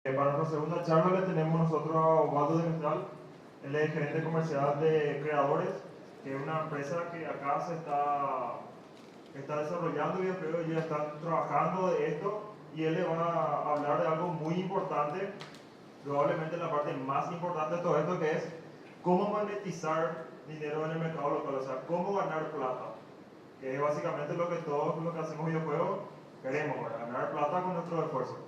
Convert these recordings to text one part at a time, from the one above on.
Para nuestra segunda charla le tenemos nosotros a Osvaldo de Mestral, él es gerente comercial de Creadores, que es una empresa que acá está desarrollando videojuegos y ya están trabajando de esto, y él le va a hablar de algo muy importante, probablemente la parte más importante de todo esto, que es cómo monetizar dinero en el mercado local, o sea, cómo ganar plata, que es básicamente lo que todos los que hacemos videojuegos queremos, ¿verdad? Ganar plata con nuestro esfuerzo.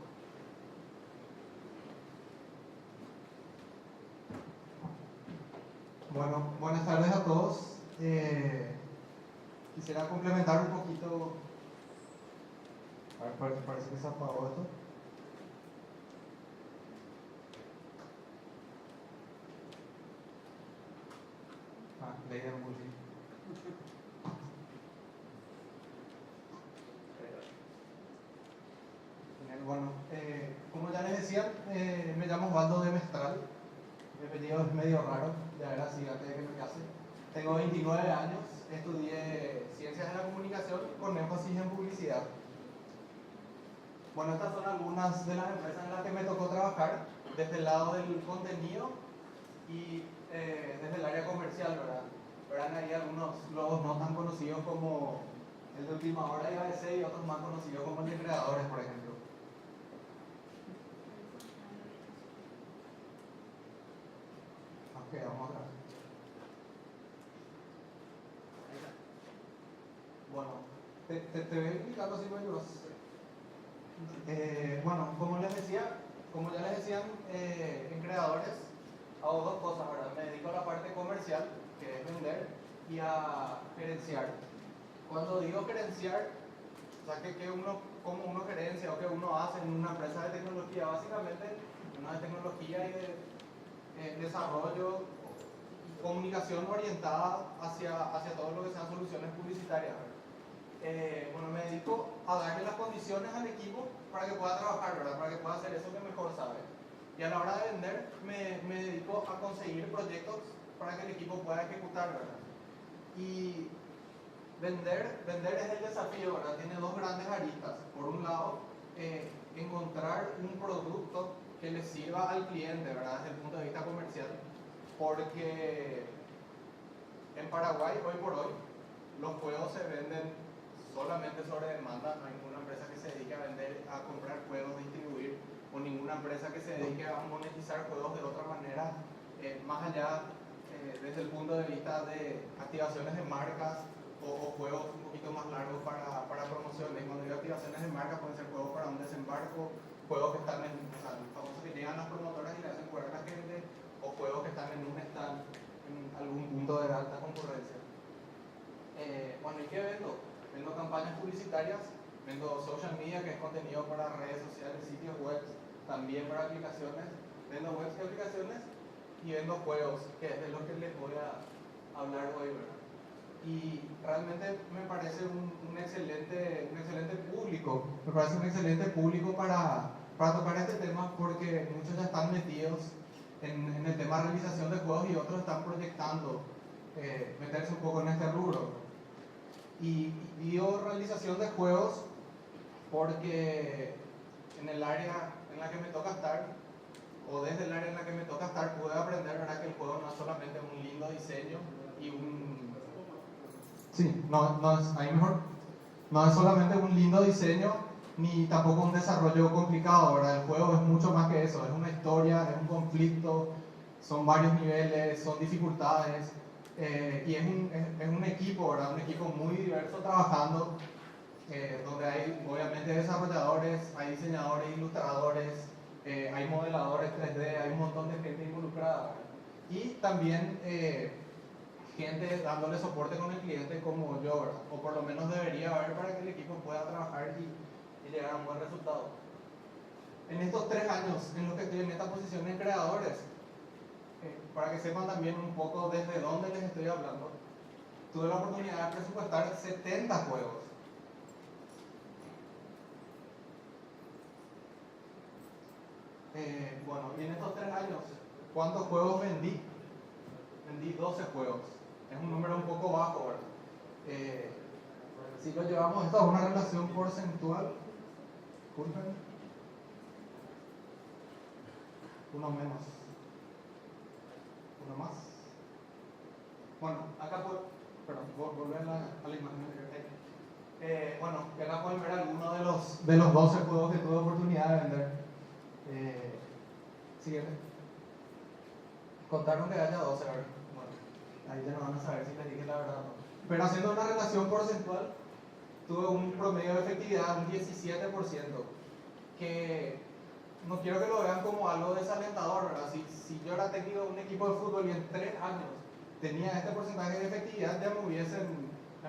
Bueno, buenas tardes a todos. Quisiera complementar un poquito. A ver, parece que se apagó esto. Ley de Murphy. Bueno, como ya les decía, me llamo Osvaldo de Mestral. Mi apellido es medio raro, ya era así antes de que me case. Tengo 29 años, estudié Ciencias de la Comunicación con énfasis en publicidad. Bueno, estas son algunas de las empresas en las que me tocó trabajar, desde el lado del contenido y desde el área comercial, ¿verdad? Verán ahí algunos logos no tan conocidos como el de Última Hora y ABC y otros más conocidos como el de Creadores, por ejemplo. Ok, vamos atrás. Bueno, te voy explicando así, pues. Bueno, como ya les decían, en Creadores hago dos cosas, ¿verdad? Me dedico a la parte comercial, que es vender, y a gerenciar. Cuando digo gerenciar, o sea, cómo uno gerencia o qué uno hace en una empresa de tecnología, básicamente una de tecnología y de desarrollo y comunicación orientada hacia todo lo que sean soluciones publicitarias. Bueno, me dedico a darle las condiciones al equipo para que pueda trabajar, ¿verdad? Para que pueda hacer eso que mejor sabe. Y a la hora de vender, me dedico a conseguir proyectos para que el equipo pueda ejecutar, ¿verdad? Y vender es el desafío, ¿verdad? Tiene dos grandes aristas. Por un lado, encontrar un producto que le sirva al cliente, ¿verdad? Desde el punto de vista comercial. Porque en Paraguay, hoy por hoy, los juegos se venden solamente sobre demanda. No hay ninguna empresa que se dedique a vender, a comprar juegos, distribuir, o ninguna empresa que se dedique a monetizar juegos de otra manera, más allá desde el punto de vista de activaciones de marcas o juegos un poquito más largos para promociones. Cuando digo activaciones de marcas, pueden ser juegos para un desembarco, juegos que están en, o sea, famosos que llegan las promotoras y le hacen jugar a la gente, o juegos que están en un stand en algún punto de alta concurrencia. Bueno, ¿y qué vendo? Vendo campañas publicitarias, vendo social media, que es contenido para redes sociales, sitios web, también para aplicaciones, vendo webs y aplicaciones, y vendo juegos, que es de lo que les voy a hablar hoy, ¿verdad? Y realmente me parece un excelente público, para tocar este tema, porque muchos ya están metidos en el tema de realización de juegos y otros están proyectando meterse un poco en este rubro. Y digo realización de juegos porque en el área en la que me toca estar, o desde el área en la que me toca estar, pude aprender, ¿verdad?, que el juego no es solamente un lindo diseño y un... Sí, no es, ahí mejor. No es solamente un lindo diseño, ni tampoco un desarrollo complicado, ¿verdad? El juego es mucho más que eso, es una historia, es un conflicto, son varios niveles, son dificultades, y es un equipo, ¿verdad? Un equipo muy diverso trabajando, donde hay obviamente desarrolladores, hay diseñadores, ilustradores, hay modeladores 3D, hay un montón de gente involucrada, ¿verdad? Y también gente dándole soporte con el cliente como yo, ¿verdad? O por lo menos debería haber para que el equipo pueda trabajar y llegar a un buen resultado. En estos 3 años en los que estoy en esta posición en Creadores, para que sepan también un poco desde dónde les estoy hablando, tuve la oportunidad de presupuestar 70 juegos. Bueno, y en estos 3 años, ¿cuántos juegos vendí? Vendí 12 juegos. Es un número un poco bajo, ¿verdad? Si lo llevamos esto a una relación porcentual, disculpen. Uno menos. Uno más. Bueno, acá puedo, perdón, volver a la imagen anterior. Bueno, que acá pueden ver algunos de los 12 juegos que tuve oportunidad de vender. Siguiente. Contaron que haya 12, ¿verdad? Bueno, ahí ya no van a saber si les dije la verdad o no. Pero haciendo una relación porcentual, tuve un promedio de efectividad de un 17%, que no quiero que lo vean como algo desalentador, ¿verdad? Si yo era técnico de un equipo de fútbol y en 3 años tenía este porcentaje de efectividad, ya me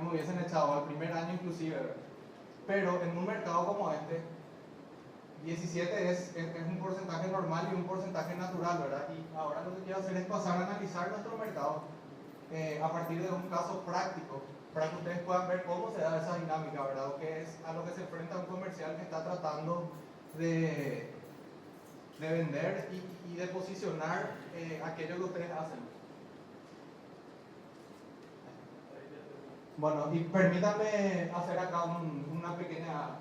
hubiesen echado al primer año inclusive, ¿verdad? Pero en un mercado como este, 17 es un porcentaje normal y un porcentaje natural, ¿verdad? Y ahora lo que quiero hacer es pasar a analizar nuestro mercado a partir de un caso práctico, para que ustedes puedan ver cómo se da esa dinámica, ¿verdad? O qué es a lo que se enfrenta un comercial que está tratando de vender y de posicionar aquello que ustedes hacen. Bueno, y permítanme hacer acá una pequeña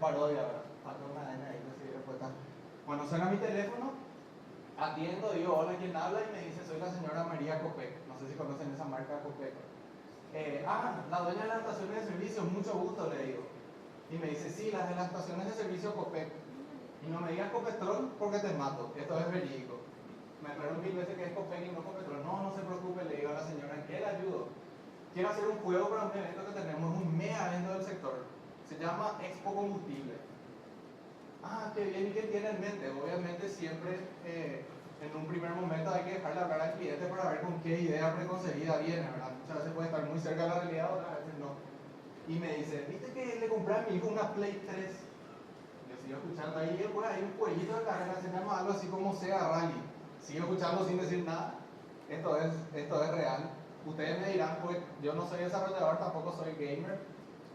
parodia, ¿verdad? Bueno, suena mi teléfono, atiendo, digo, hola, ¿quién habla? Y me dice, soy la señora María Copec. No sé si conocen esa marca Copec. La dueña de las estaciones de servicio, mucho gusto, le digo. Y me dice, sí, las de las estaciones de servicio Copec. Y no me digas Copetrol porque te mato, esto es verídico. Me aclaro 1000 veces que es Copec y no Copetrol. No se preocupe, le digo a la señora, ¿en qué le ayudo? Quiero hacer un juego para un evento que tenemos, un mega evento del sector. Se llama Expo Combustible. Qué bien, ¿y qué tiene en mente? Obviamente siempre en un primer momento hay que dejarle hablar al cliente para ver con qué idea preconcebida viene, ¿verdad? Muchas veces puede estar muy cerca de la realidad, otras veces no. Y me dice, ¿viste que le compré a mi hijo una Play 3? Yo sigo escuchando ahí, pues hay un jueguito de carrera, se llama algo así como Sega Rally. Sigo escuchando sin decir nada. Esto es real. Ustedes me dirán, pues yo no soy desarrollador, tampoco soy gamer,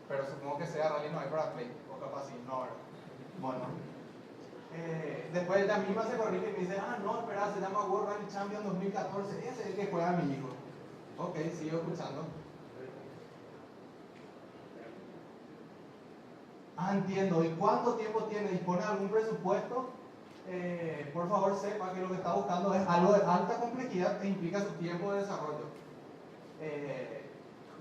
pero supongo que Sega Rally no hay para Play, o capaz sí, no, ¿verdad? Bueno, después ella misma se corrige y me dice, no, espera, se llama World Rally Champion 2014, ese es el que juega mi hijo. Ok, sigo escuchando. Entiendo. ¿Y cuánto tiempo tiene? ¿Dispone de algún presupuesto? Por favor, sepa que lo que está buscando es algo de alta complejidad e implica su tiempo de desarrollo.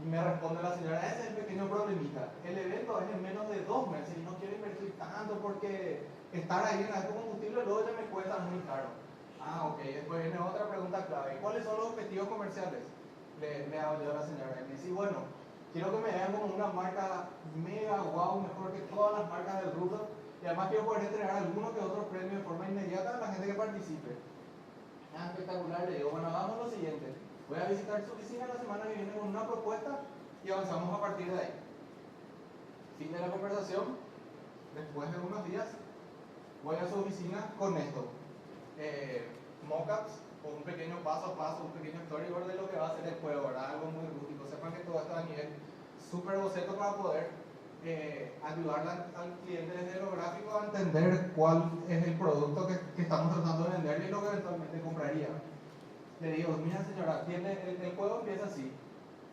Y me responde la señora, ese es el pequeño problemita. El evento es en menos de 2 meses y no quiero invertir tanto porque estar ahí en alto combustible luego ya me cuesta muy caro. Ok. Después viene otra pregunta clave. ¿Cuáles son los objetivos comerciales? Le hago yo a la señora. Y me dice, bueno, quiero que me vean como una marca mega, wow, mejor que todas las marcas del rubro. Y además quiero poder entregar alguno que otro premio de forma inmediata a la gente que participe. Espectacular. Le digo, bueno, hagamos lo siguiente. Voy a visitar su oficina la semana que viene con una propuesta y avanzamos a partir de ahí. Fin de la conversación. Después de unos días, voy a su oficina con esto. Mockups o un pequeño paso a paso, un pequeño storyboard de lo que va a ser el juego, ¿verdad? Algo muy rústico. Sepan que todo está a nivel súper boceto para poder ayudarle al cliente desde lo gráfico a entender cuál es el producto que estamos tratando de vender y lo que eventualmente compraría. Le digo, mira señora, el juego empieza así.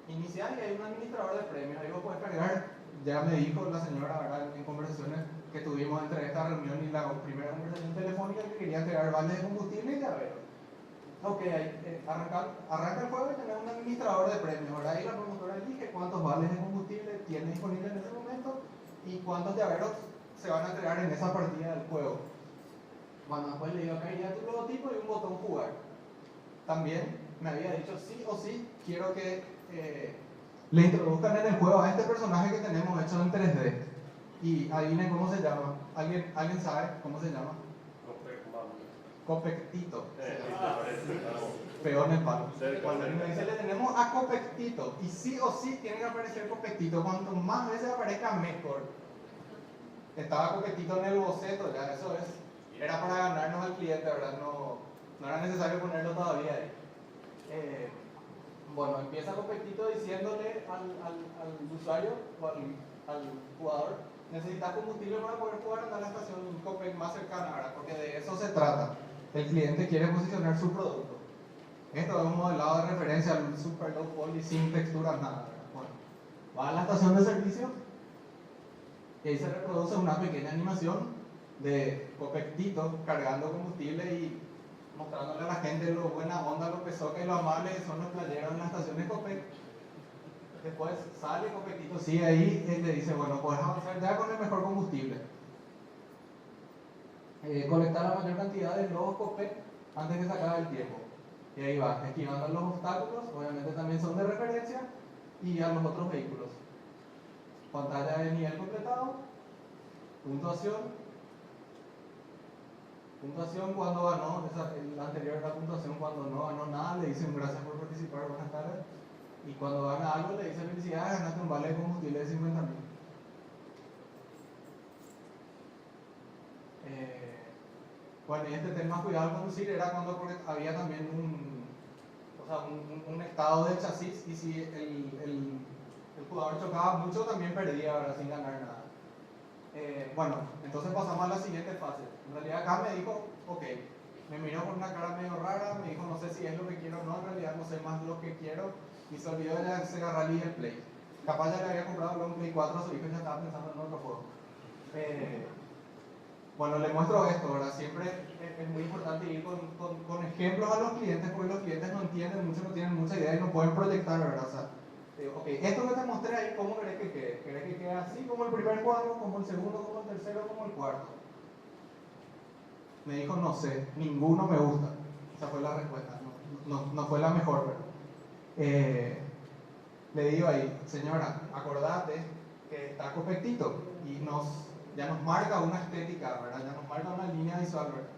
Inicial y hay un administrador de premios. Ahí vos puedes cargar. Ya me dijo la señora, ¿verdad? En conversaciones que tuvimos entre esta reunión y la primera conversación telefónica, que quería entregar vales de combustible y llaveros. Ok, arranca el juego y tenemos un administrador de premios, ¿verdad? Y la promotora elige cuántos vales de combustible tiene disponible en ese momento y cuántos llaveros se van a entregar en esa partida del juego. Bueno, después le digo, acá iría tu logotipo y un botón jugar. También me había dicho, sí o sí, quiero que le introduzcan en el juego a este personaje que tenemos hecho en 3D. Y adivinen cómo se llama. ¿Alguien sabe cómo se llama? Copectito. Peor en el palo. Cuando me dice, le tenemos a Copectito. Y sí o sí tiene que aparecer Copectito. Cuanto más veces aparezca, mejor. Estaba Copectito en el boceto, ya eso es. Era para ganarnos al cliente, ¿verdad? No era necesario ponerlo todavía ahí. Bueno, empieza Copectito diciéndole al usuario o al jugador, necesitas combustible para poder jugar a la estación Copec más cercana, ¿verdad? Porque de eso se trata. El cliente quiere posicionar su producto. Esto es un modelado de referencia al super low poly sin texturas, nada, ¿verdad? Bueno, va a la estación de servicio y ahí se reproduce una pequeña animación de Copectito cargando combustible y mostrándole a la gente lo buena onda, lo pesoca y lo amable que son los playeros en la estación de Copec. Después sale Copectito, sigue ahí y le dice, bueno, puedes avanzar ya con el mejor combustible. Colectar la mayor cantidad de globos Copec antes que se acabe el tiempo. Y ahí va, esquivando los obstáculos, obviamente también son de referencia, y a los otros vehículos. Pantalla de nivel completado, puntuación cuando ganó, la anterior era puntuación cuando no ganó nada, le dicen gracias por participar, buenas tardes. Y cuando gana algo le dicen felicidades, ganaste un vale de combustible de 50.000. Bueno, y este tema cuidado al conducir era cuando había también un estado del chasis, y si el jugador chocaba mucho también perdía, ¿verdad? Sin ganar nada. Bueno, entonces pasamos a la siguiente fase. En realidad acá me dijo, ok, me miró con una cara medio rara, me dijo no sé si es lo que quiero o no, en realidad no sé más lo que quiero, y se olvidó de la Sega Rally y el Play. Capaz ya le había comprado un Play 4 a su hijo y ya estaba pensando en otro juego. Bueno, le muestro esto, ¿verdad? Siempre es muy importante ir con ejemplos a los clientes, porque los clientes no entienden mucho, no tienen mucha idea y no pueden proyectar, ¿verdad? O sea, ok, esto que te mostré ahí, ¿cómo querés que quede? ¿Querés que quede así como el primer cuadro, como el segundo, como el tercero, como el cuarto? Me dijo, no sé, ninguno me gusta. Esa fue la respuesta, no fue la mejor, ¿verdad? Le digo ahí, señora, acordate que está Copectito y ya nos marca una estética, ¿verdad? Ya nos marca una línea visual, ¿verdad?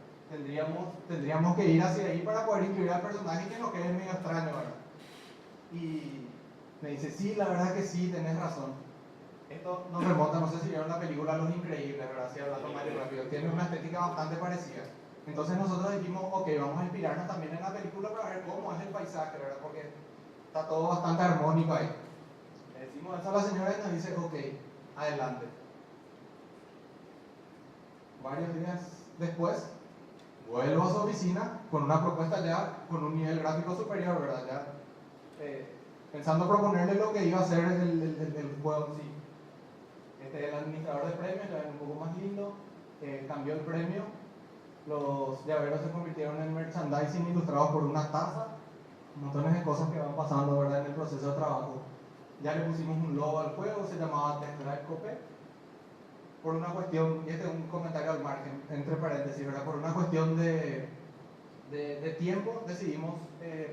Tendríamos que ir hacia ahí para poder incluir al personaje y que no quede medio extraño, ¿verdad? Y me dice, sí, la verdad que sí, tenés razón. Esto nos remonta, no sé si vieron la película Los Increíbles, ¿verdad? Si hablando más rápido, tiene una estética bastante parecida. Entonces nosotros dijimos, ok, vamos a inspirarnos también en la película para ver cómo es el paisaje, ¿verdad? Porque está todo bastante armónico ahí. Le decimos eso a la señora y nos dice, ok, adelante. Varios días después, vuelvo a su oficina con una propuesta ya con un nivel gráfico superior, ¿verdad? Ya pensando proponerle lo que iba a ser el juego en sí. El administrador de premios ya era un poco más lindo, cambió el premio, los llaveros se convirtieron en merchandising ilustrados por una taza, montones de cosas que van pasando, ¿verdad? En el proceso de trabajo. Ya le pusimos un logo al juego, se llamaba Test Drive Copec. Por una cuestión, y este es un comentario al margen, entre paréntesis, ¿verdad? Por una cuestión de tiempo decidimos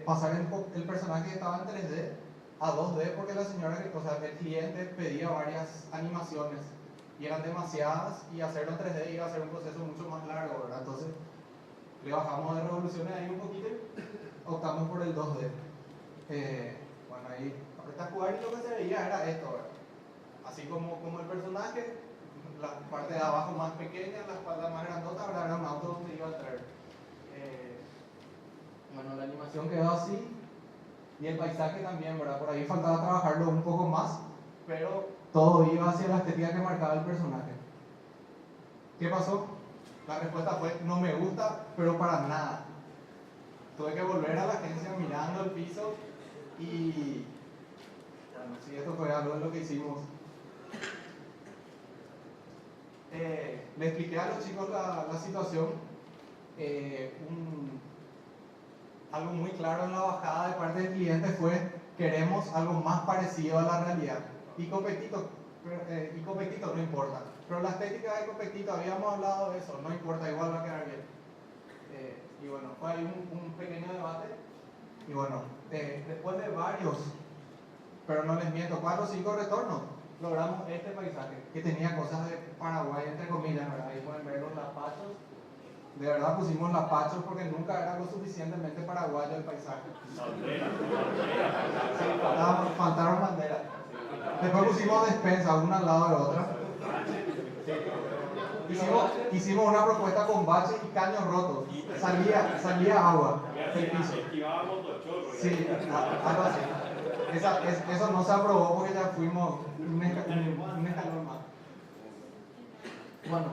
pasar el personaje que estaba en 3D a 2D porque la señora, o sea, el cliente pedía varias animaciones y eran demasiadas, y hacerlo en 3D iba a ser un proceso mucho más largo, ¿verdad? Entonces le bajamos de revoluciones ahí un poquito y optamos por el 2D. Bueno, ahí apretas jugar y lo que se veía era esto, ¿verdad? Así como el personaje, la parte de abajo más pequeña, la espalda más grandota, ¿verdad? Era un auto donde iba a traer. Bueno, la animación quedó así, y el paisaje también, ¿verdad? Por ahí faltaba trabajarlo un poco más, pero todo iba hacia la estética que marcaba el personaje. ¿Qué pasó? La respuesta fue, no me gusta, pero para nada. Tuve que volver a la agencia mirando el piso y... Bueno, sí, esto fue algo de lo que hicimos. Le expliqué a los chicos la situación. Algo muy claro en la bajada de parte del cliente fue: queremos algo más parecido a la realidad. Y Copectito no importa. Pero la estética de Copectito, habíamos hablado de eso, no importa, igual va a quedar bien. Y bueno, fue ahí un pequeño debate. Y bueno, después de varios, pero no les miento, 4 o 5 retornos, logramos este paisaje que tenía cosas de Paraguay, entre comillas, ¿verdad? Ahí pueden ver los lapachos. De verdad pusimos lapachos porque nunca era lo suficientemente paraguayo el paisaje. Sí, faltaron banderas. Después pusimos despensas, una al lado de otra. Hicimos una propuesta con baches y caños rotos. Salía agua del piso. Sí, algo así. Eso no se aprobó porque ya fuimos un escalón más. Bueno,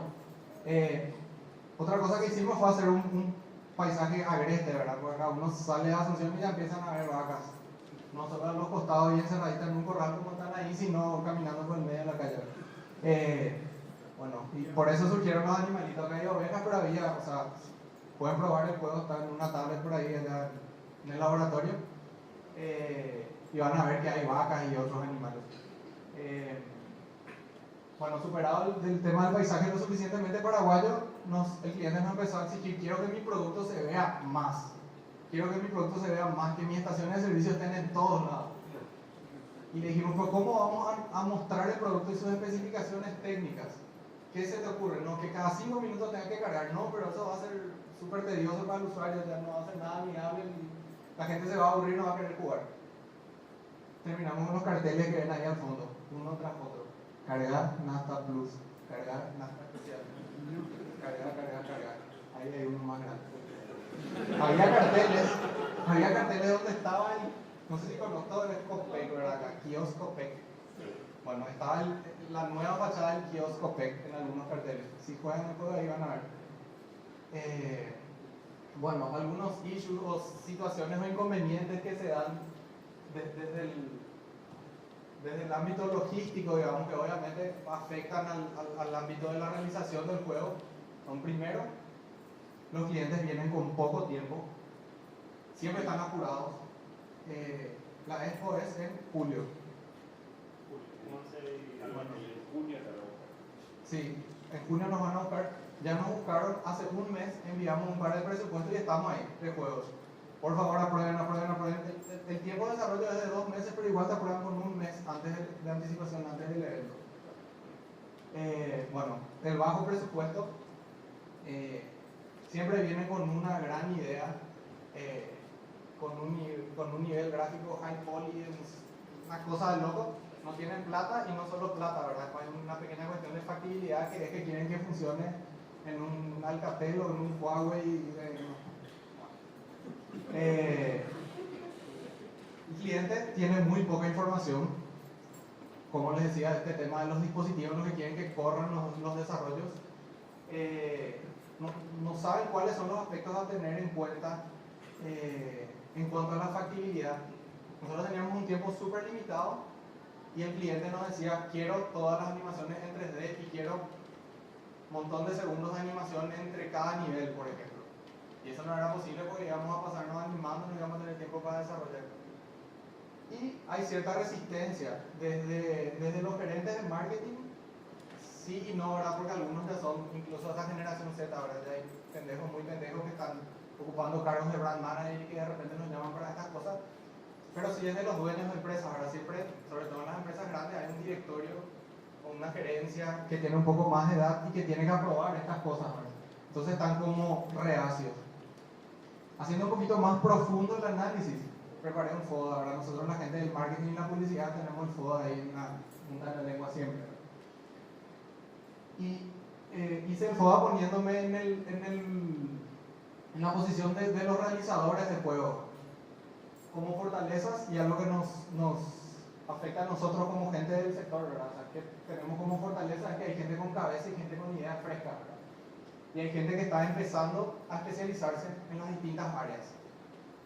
otra cosa que hicimos fue hacer un paisaje agreste, ¿verdad? Porque acá uno sale de Asunción y ya empiezan a ver vacas. No solo a los costados y encerraditas en un corral como están ahí, sino caminando por el medio de la calle. Bueno, y por eso surgieron los animalitos. Acá hay ovejas, pero había, o sea, pueden probar el juego, está en una tablet por ahí allá en el laboratorio. Y van a ver que hay vacas y otros animales. Bueno, superado el tema del paisaje lo suficientemente paraguayo, el cliente nos empezó a exigir: quiero que mi producto se vea más. Quiero que mi producto se vea más, que mis estaciones de servicio estén en todos lados. Y le dijimos: pues, ¿cómo vamos a mostrar el producto y sus especificaciones técnicas? ¿Qué se te ocurre? No, que cada 5 minutos tenga que cargar. No, pero eso va a ser súper tedioso para el usuario, ya no va a ser nada amigable y la gente se va a aburrir y no va a querer jugar. Terminamos con los carteles que ven ahí al fondo, uno tras otro. Cargar Nasta Plus, cargar Nasta Especial, cargar. Ahí hay uno más grande. Había carteles donde estaba no sé si conozco el Copec, ¿verdad? Acá, kiosco PEC. Bueno, estaba la nueva fachada del kiosco PEC en algunos carteles. Si juegan el juego ahí van a ver. Bueno, algunos issues o situaciones o inconvenientes que se dan desde el ámbito logístico, digamos, que obviamente afectan al ámbito de la realización del juego. Primero, los clientes vienen con poco tiempo, siempre están apurados. La expo es en julio. Sí, en junio nos van a buscar. Ya nos buscaron hace un mes, enviamos un par de presupuestos y estamos ahí, de juegos. Por favor, aprueben. El tiempo de desarrollo es de 2 meses, pero igual te aprueban con un mes antes de anticipación, antes del evento. Bueno, el bajo presupuesto siempre viene con una gran idea, con un nivel gráfico high poly, una cosa de loco. No tienen plata y no solo plata, ¿verdad? Hay una pequeña cuestión de factibilidad que es que quieren que funcione en un Alcatel o en un Huawei. El cliente tiene muy poca información, como les decía, este tema de los dispositivos, lo que quieren que corran los desarrollos. No saben cuáles son los aspectos a tener en cuenta en cuanto a la factibilidad. Nosotros teníamos un tiempo súper limitado y el cliente nos decía: quiero todas las animaciones en 3D y quiero un montón de segundos de animación entre cada nivel, por ejemplo. Y eso no era posible porque íbamos a pasarnos animando, no íbamos a tener tiempo para desarrollar. Y hay cierta resistencia desde los gerentes de marketing, sí y no, ¿verdad? Porque algunos ya son, incluso esta generación Z, ¿verdad? Ya hay pendejos muy pendejos que están ocupando cargos de brand manager y que de repente nos llaman para estas cosas. Pero sí es de los dueños de empresas, ahora siempre, sobre todo en las empresas grandes, hay un directorio o una gerencia que tiene un poco más de edad y que tiene que aprobar estas cosas, ¿verdad? Entonces están como reacios. Haciendo un poquito más profundo el análisis, preparé un FODA, ¿verdad? Nosotros, la gente del marketing y la publicidad, tenemos el FODA ahí en la punta de la lengua siempre, ¿verdad? Y hice el FODA poniéndome en la posición de los realizadores de juego, como fortalezas y algo que nos afecta a nosotros como gente del sector, ¿verdad? O sea, que tenemos como fortaleza es que hay gente con cabeza y gente con ideas frescas, ¿verdad? Y hay gente que está empezando a especializarse en las distintas áreas.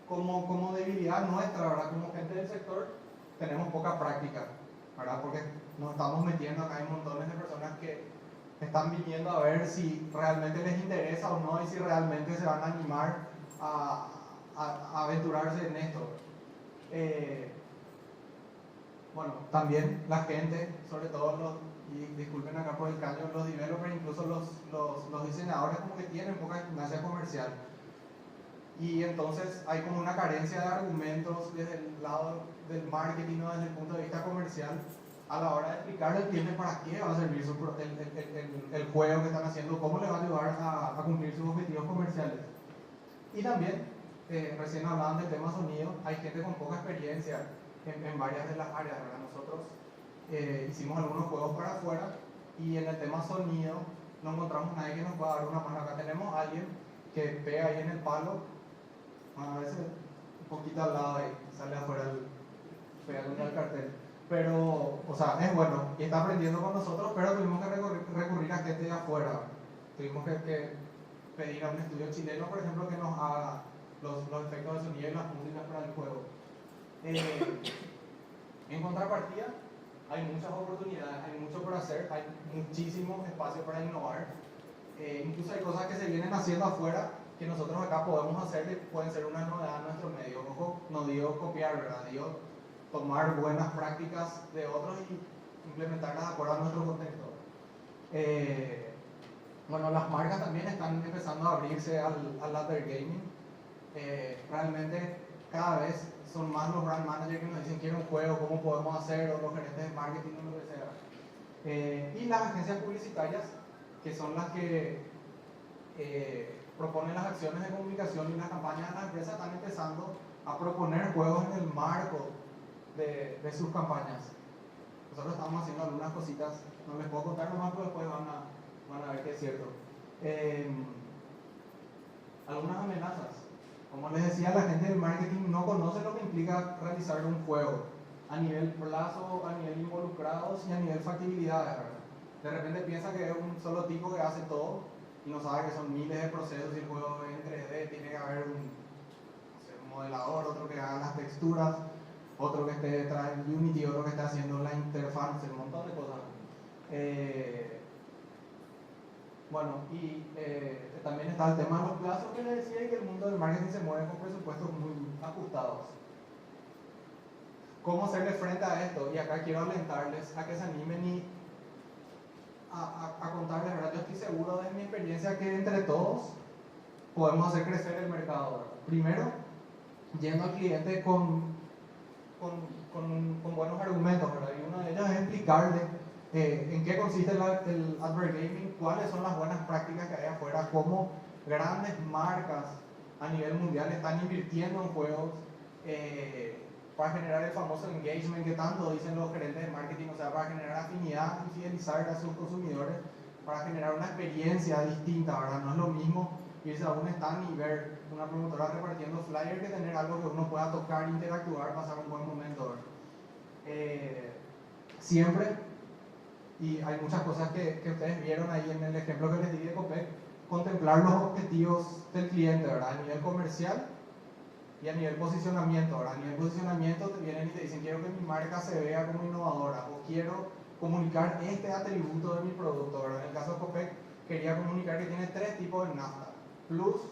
Como debilidad nuestra, ¿verdad? Como gente del sector, tenemos poca práctica, ¿verdad? Porque nos estamos metiendo acá, hay montones de personas que están viniendo a ver si realmente les interesa o no y si realmente se van a animar a aventurarse en esto. Bueno, también la gente, sobre todo y disculpen acá por el caño, los developers, incluso los diseñadores, como que tienen poca gimnasia comercial. Y entonces hay como una carencia de argumentos desde el lado del marketing o desde el punto de vista comercial a la hora de explicarle al cliente para qué va a servir el juego que están haciendo, cómo le va a ayudar a cumplir sus objetivos comerciales. Y también, recién hablaban del tema sonido, hay gente con poca experiencia en varias de las áreas, ¿verdad? Nosotros hicimos algunos juegos para afuera y en el tema sonido no encontramos nadie que nos pueda dar una mano. Acá tenemos a alguien que pega ahí en el palo, a veces un poquito al lado ahí, sale afuera pega contra el cartel. Pero, o sea, es bueno y está aprendiendo con nosotros, pero tuvimos que recurrir a gente de afuera. Tuvimos que pedir a un estudio chileno, por ejemplo, que nos haga los efectos de sonido y las músicas para el juego. En contrapartida, hay muchas oportunidades, hay mucho por hacer, hay muchísimo espacio para innovar. Incluso hay cosas que se vienen haciendo afuera que nosotros acá podemos hacer y pueden ser una novedad en nuestro medio. Ojo, no digo copiar, ¿verdad? Digo tomar buenas prácticas de otros y implementarlas de acuerdo a nuestro contexto. Bueno, las marcas también están empezando a abrirse al ladder gaming. Realmente cada vez son más los brand managers que nos dicen quiero un juego, cómo podemos hacer, o los gerentes de marketing o lo que sea. Y las agencias publicitarias, que son las que proponen las acciones de comunicación y las campañas de las empresas, están empezando a proponer juegos en el marco de sus campañas. Nosotros estamos haciendo algunas cositas, no les puedo contar nomás, pero después van a ver que es cierto. Algunas amenazas. Como les decía, la gente del marketing no conoce lo que implica realizar un juego a nivel plazo, a nivel involucrados y a nivel factibilidad, ¿verdad? De repente piensa que es un solo tipo que hace todo y no sabe que son miles de procesos y el juego en 3D tiene que haber un modelador, otro que haga las texturas, otro que esté detrás en Unity, otro que esté haciendo la interfaz, un montón de cosas. Bueno, y también está el tema de los plazos que les decía y que el mundo del marketing se mueve con presupuestos muy ajustados. ¿Cómo hacerle frente a esto? Y acá quiero alentarles a que se animen y a contarles, ¿verdad? Yo estoy seguro de mi experiencia que entre todos podemos hacer crecer el mercado, ¿verdad? Primero, yendo al cliente con buenos argumentos, ¿verdad? Y uno de ellos es explicarle en qué consiste el advert gaming, cuáles son las buenas prácticas que hay afuera, cómo grandes marcas a nivel mundial están invirtiendo en juegos para generar el famoso engagement que tanto dicen los gerentes de marketing, o sea, para generar afinidad y fidelizar a sus consumidores, para generar una experiencia distinta, ¿verdad? No es lo mismo irse a un stand y ver una promotora repartiendo flyers que tener algo que uno pueda tocar, interactuar, pasar un buen momento, ¿verdad? Siempre, y hay muchas cosas que ustedes vieron ahí en el ejemplo que les di de Copec, contemplar los objetivos del cliente, ¿verdad? A nivel comercial y a nivel posicionamiento, ¿verdad? A nivel posicionamiento te vienen y te dicen quiero que mi marca se vea como innovadora o quiero comunicar este atributo de mi producto, ¿verdad? En el caso de Copec quería comunicar que tiene 3 tipos de nafta: plus,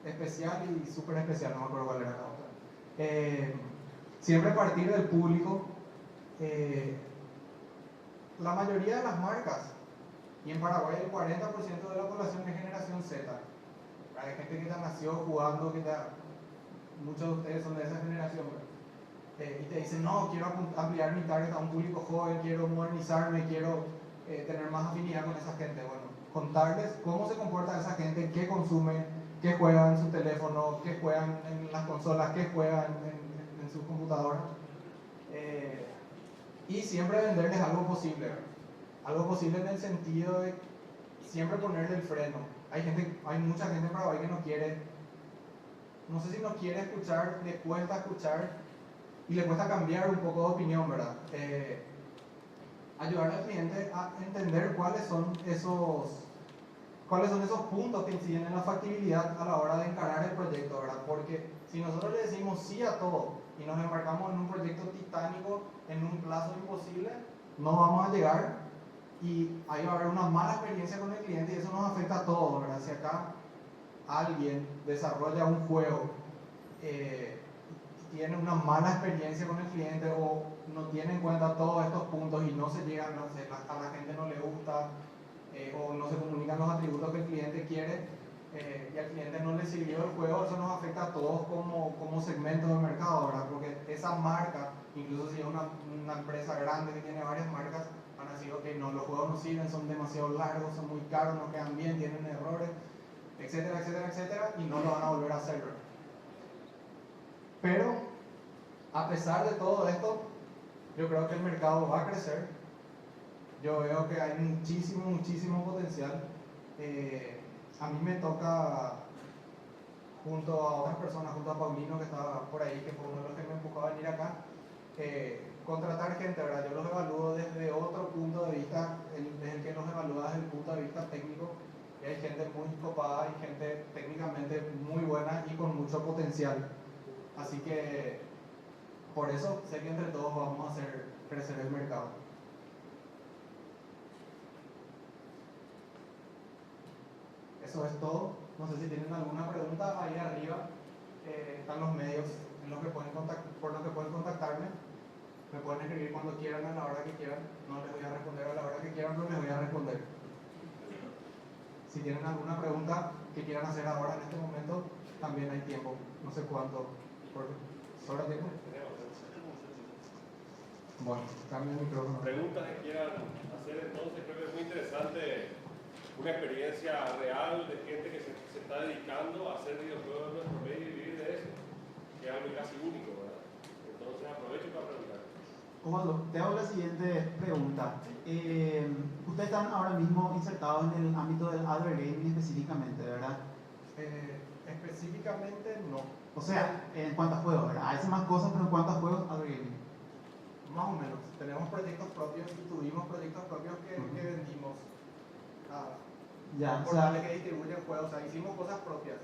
especial y super especial, no me acuerdo cuál era la otra. Siempre partir del público. La mayoría de las marcas, y en Paraguay el 40% de la población es generación Z. Hay gente que ya nació jugando, muchos de ustedes son de esa generación, y te dicen, no, quiero ampliar mi target a un público joven, quiero modernizarme, quiero tener más afinidad con esa gente. Bueno, contarles cómo se comporta esa gente, qué consume, qué juegan en su teléfono, qué juegan en las consolas, qué juegan en sus computadoras. Y siempre venderles algo posible, ¿verdad? Algo posible en el sentido de siempre ponerle el freno. Hay mucha gente en Paraguay que no quiere, no sé si no quiere escuchar, le cuesta escuchar y le cuesta cambiar un poco de opinión, ¿verdad? Ayudar al cliente a entender cuáles son esos puntos que inciden en la factibilidad a la hora de encarar el proyecto, ¿verdad? Porque si nosotros le decimos sí a todo y nos embarcamos en un proyecto titánico en un plazo imposible, no vamos a llegar y ahí va a haber una mala experiencia con el cliente y eso nos afecta a todos, ¿verdad? Si acá alguien desarrolla un juego tiene una mala experiencia con el cliente o no tiene en cuenta todos estos puntos y no se llegan, no sé, a la gente no le gusta o no se comunican los atributos que el cliente quiere y al cliente no le sirvió el juego, eso nos afecta a todos como segmento de mercado, ¿verdad? Porque esa marca, incluso si es una empresa grande que tiene varias marcas, van a decir, ok, no, los juegos no sirven, son demasiado largos, son muy caros, no quedan bien, tienen errores, etcétera, etcétera, etcétera, y no lo van a volver a hacer, ¿verdad? Pero, a pesar de todo esto, yo creo que el mercado va a crecer. Yo veo que hay muchísimo potencial. A mí me toca, junto a otras personas, junto a Paulino que estaba por ahí, que fue uno de los que me empujó a venir acá, contratar gente, ¿verdad? Yo los evalúo desde otro punto de vista, desde el que los evalúa desde el punto de vista técnico. Y hay gente muy copada y gente técnicamente muy buena y con mucho potencial. Así que por eso sé que entre todos vamos a hacer crecer el mercado. Eso es todo. No sé si tienen alguna pregunta. Ahí arriba están los medios en los que por los que pueden contactarme. Me pueden escribir cuando quieran, a la hora que quieran. No les voy a responder a la hora que quieran, pero les voy a responder. Si tienen alguna pregunta que quieran hacer ahora en este momento, también hay tiempo. No sé cuánto. ¿Sobra tiempo? Bueno, cambio el micrófono. Preguntas que quieran hacer, entonces creo que es muy interesante una experiencia real de gente que se está dedicando a hacer videojuegos en nuestro medio y vivir de eso, que es algo casi único, ¿verdad? Entonces aprovecho para preguntar. Osvaldo, te hago la siguiente pregunta. Ustedes están ahora mismo insertados en el ámbito del adver gaming específicamente, ¿verdad? Específicamente no. O sea, en cuanto a juegos, ¿verdad? Hay más cosas, pero en cuanto a juegos, adver gaming. Más o menos. Tenemos proyectos propios y tuvimos proyectos propios que vendimos a Ya, o portales sea, que distribuyen juegos. O sea, hicimos cosas propias.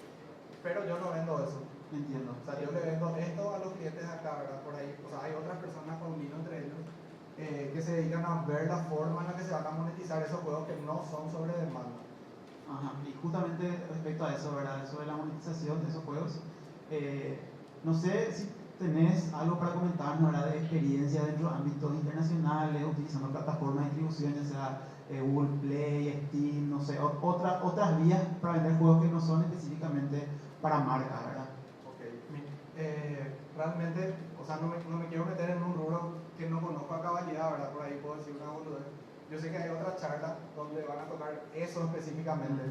Pero yo no vendo eso. entiendo. O sea, yo le vendo esto a los clientes acá, ¿verdad? Por ahí. O sea, hay otras personas conmigo entre ellos que se dedican a ver la forma en la que se van a monetizar esos juegos que no son sobre demanda. Ajá, y justamente respecto a eso, ¿verdad? Sobre la monetización de esos juegos, no sé si tenés algo para comentarnos, ¿verdad? De experiencia dentro de ámbitos internacionales, utilizando plataformas de distribución, ya sea Google Play, Steam, no sé, otras vías para vender juegos que no son específicamente para marcas, ¿verdad? Realmente, o sea, no me quiero meter en un rubro que no conozco a cabalidad, ¿verdad? Por ahí puedo decir una boludez. Yo sé que hay otra charla donde van a tocar eso específicamente.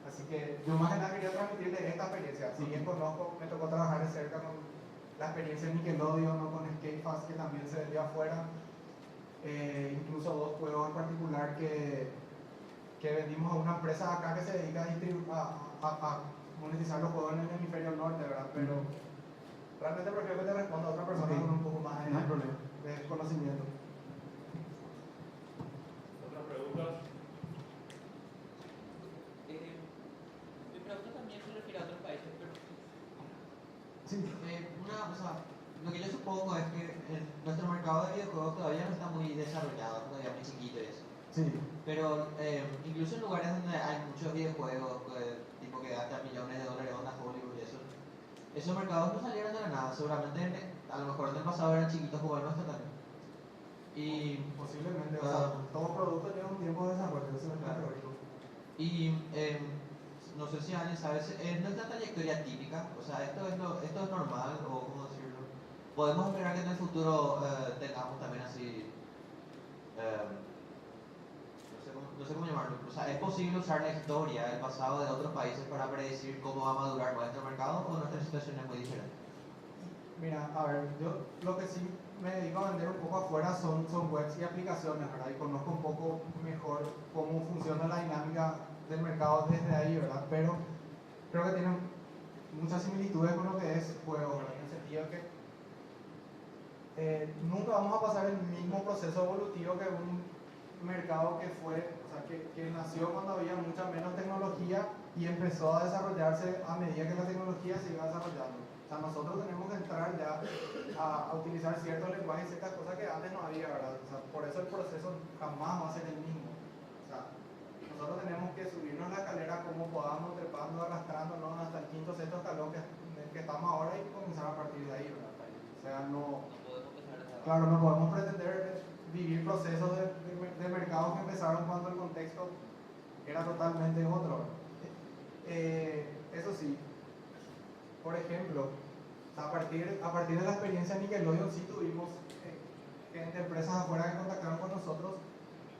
Así que yo más que nada quería transmitirles esta experiencia. Si bien conozco, me tocó trabajar de cerca con la experiencia en Nickelodeon o con Skatefast, que también se vendió afuera. Incluso dos juegos en particular que vendimos a una empresa acá que se dedica a monetizar los juegos en el hemisferio norte, ¿verdad? Pero realmente prefiero que te responda a otra persona con un poco más No hay problema. de conocimiento. ¿Otras preguntas? Mi pregunta también se refiere a otros países, pero Sí. o sea, lo que yo supongo es que nuestro mercado de videojuegos todavía no está muy desarrollado, todavía muy chiquito y eso. Sí. Pero incluso en lugares donde hay muchos videojuegos, tipo que gastan millones de dólares onda Hollywood y eso, esos mercados no salieron de la nada. Seguramente a lo mejor en el pasado eran chiquitos como el nuestro también. Y Posiblemente, o sea, todo producto lleva un tiempo de desarrollo, eso es Claro. lógico. Y no sé si alguien sabe, es nuestra trayectoria típica, o sea, esto es normal, o cómo decirlo. Podemos esperar que en el futuro tengamos también así, no sé cómo llamarlo, o sea, ¿es posible usar la historia, el pasado de otros países para predecir cómo va a madurar nuestro mercado o nuestra situación es muy diferente? Mira, a ver, yo lo que sí me dedico a vender un poco afuera son webs y aplicaciones, ¿verdad? Y conozco un poco mejor cómo funciona la dinámica del mercado desde ahí, ¿verdad? Pero creo que tienen muchas similitudes con lo que es juego, ¿verdad? En el sentido que nunca vamos a pasar el mismo proceso evolutivo que un mercado que fue, o sea, que nació cuando había mucha menos tecnología y empezó a desarrollarse a medida que la tecnología se iba desarrollando. O sea, nosotros tenemos que entrar ya a utilizar ciertos lenguajes y ciertas cosas que antes no había, ¿verdad? O sea, por eso el proceso jamás va a ser el mismo. O sea, nosotros tenemos que subirnos la escalera como podamos, trepando, arrastrándonos hasta el quinto, sexto escalón que estamos ahora y comenzar a partir de ahí, ¿verdad? O sea, no podemos empezar a trabajar. claro, no podemos pretender vivir procesos de mercado que empezaron cuando el contexto era totalmente otro. Eso sí, por ejemplo, a partir de la experiencia de Nickelodeon sí tuvimos gente, empresas afuera que contactaron con nosotros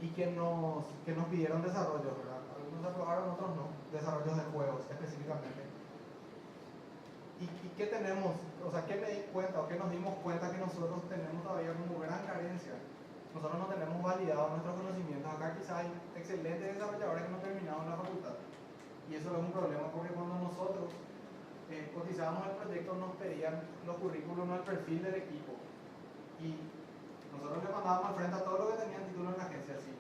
y que nos pidieron desarrollos, ¿verdad? Algunos aprobaron, otros no, desarrollos de juegos específicamente. ¿Y qué tenemos? O sea, ¿qué me di cuenta o qué nos dimos cuenta que nosotros tenemos todavía como gran carencia? Nosotros no tenemos validados nuestros conocimientos. Acá quizá hay excelentes desarrolladores que no terminaron la facultad. Y eso es un problema porque cuando nosotros cotizábamos el proyecto nos pedían los currículums al perfil del equipo. Y nosotros le mandábamos al frente a todos los que tenían título en la agencia, así,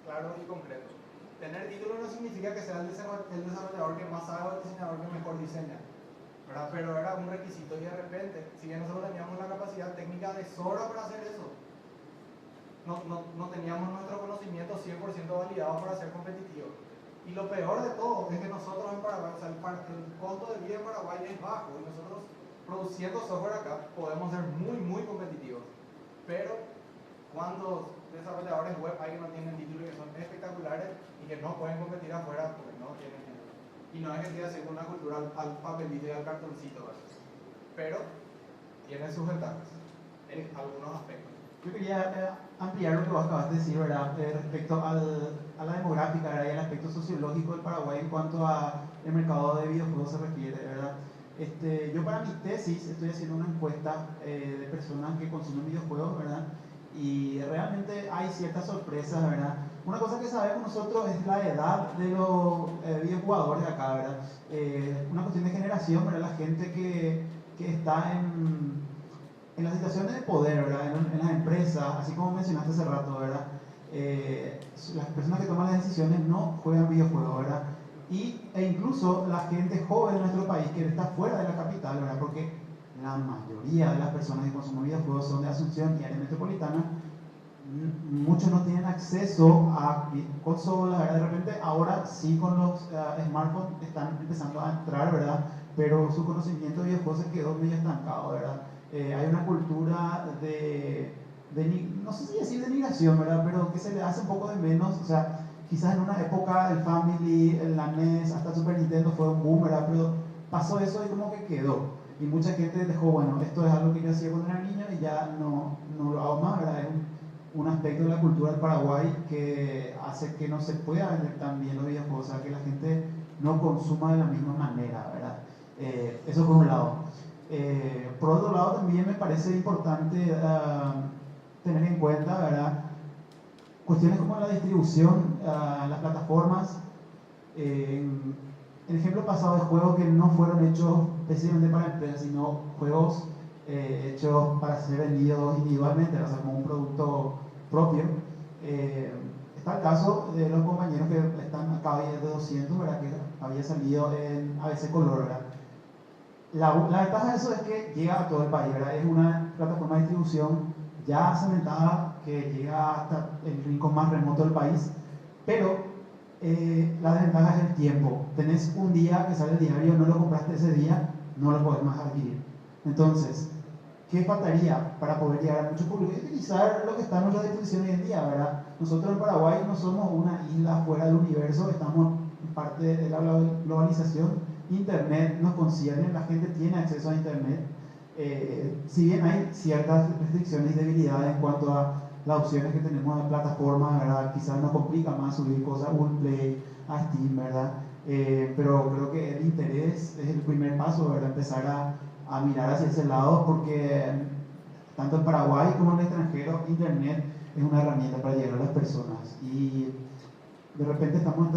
claro y concreto. Tener título no significa que sea el desarrollador que más sabe o el diseñador que mejor diseña, ¿verdad? Pero era un requisito y de repente, si bien nosotros teníamos la capacidad técnica de sobra para hacer eso, no teníamos nuestro conocimiento 100% validado para ser competitivos. Y lo peor de todo es que nosotros en Paraguay, o sea, el costo de vida en Paraguay es bajo y nosotros produciendo software acá podemos ser muy competitivos. Pero cuando desarrolladores web hay que no tienen títulos que son espectaculares y que no pueden competir afuera porque no tienen título. Y no es que siga siendo una cultura al papelito y al cartoncito, ¿verdad? Pero tiene sus ventajas en algunos aspectos. Yo quería ampliar lo que vos acabaste de decir, ¿verdad? Respecto a la demográfica, ¿verdad? Y al aspecto sociológico del Paraguay en cuanto al mercado de videojuegos se refiere, ¿verdad? Yo para mi tesis estoy haciendo una encuesta de personas que consumen videojuegos, ¿verdad? Y realmente hay ciertas sorpresas, ¿verdad? Una cosa que sabemos nosotros es la edad de los videojugadores acá, ¿verdad? Una cuestión de generación, ¿verdad? La gente que está en las situaciones de poder, ¿verdad? En las empresas, así como mencionaste hace rato, ¿verdad? Las personas que toman las decisiones no juegan videojuegos, ¿verdad? E incluso la gente joven de nuestro país que está fuera de la capital, ¿verdad? Porque la mayoría de las personas que consumen videojuegos son de Asunción y área metropolitana. Muchos no tienen acceso a consolas, ¿verdad? De repente ahora sí con los smartphones están empezando a entrar, ¿verdad? Pero su conocimiento de videojuegos se quedó medio estancado, ¿verdad? Hay una cultura no sé si decir denigración, ¿verdad? Pero que se le hace un poco de menos, o sea, quizás en una época el Family, la NES, hasta el Super Nintendo fue un boom, ¿verdad? Pero pasó eso y como que quedó. Y mucha gente dejó, bueno, esto es algo que yo hacía cuando era niño y ya no lo hago más, ¿verdad? Es un aspecto de la cultura del Paraguay que hace que no se pueda vender tan bien los videojuegos, o sea, que la gente no consuma de la misma manera, ¿verdad? Eso por un lado. Por otro lado, también me parece importante tener en cuenta, ¿verdad? Cuestiones como la distribución, las plataformas. El ejemplo pasado de juegos que no fueron hechos específicamente para empresas, sino juegos hechos para ser vendidos individualmente, o sea, como un producto propio. Está el caso de los compañeros que están acá de 200, ¿verdad? Que había salido en ABC Color, ¿verdad? La ventaja de eso es que llega a todo el país, ¿verdad? Es una plataforma de distribución ya cementada que llega hasta el rincón más remoto del país, pero la desventaja es el tiempo. Tenés un día que sale el diario, no lo compraste ese día, no lo podés más adquirir. Entonces, ¿qué faltaría para poder llegar a mucho público? Y utilizar lo que está a nuestra disposición hoy en día, ¿verdad? Nosotros en Paraguay no somos una isla fuera del universo, estamos en parte de la globalización. Internet nos concierne, la gente tiene acceso a Internet. Si bien hay ciertas restricciones y debilidades en cuanto a las opciones que tenemos de plataformas, ¿verdad? Quizás nos complica más subir cosas a Google Play, a Steam, ¿verdad? Pero creo que el interés es el primer paso, ¿verdad? Empezar a mirar hacia ese lado, porque tanto en Paraguay como en el extranjero, Internet es una herramienta para llegar a las personas. Y de repente estamos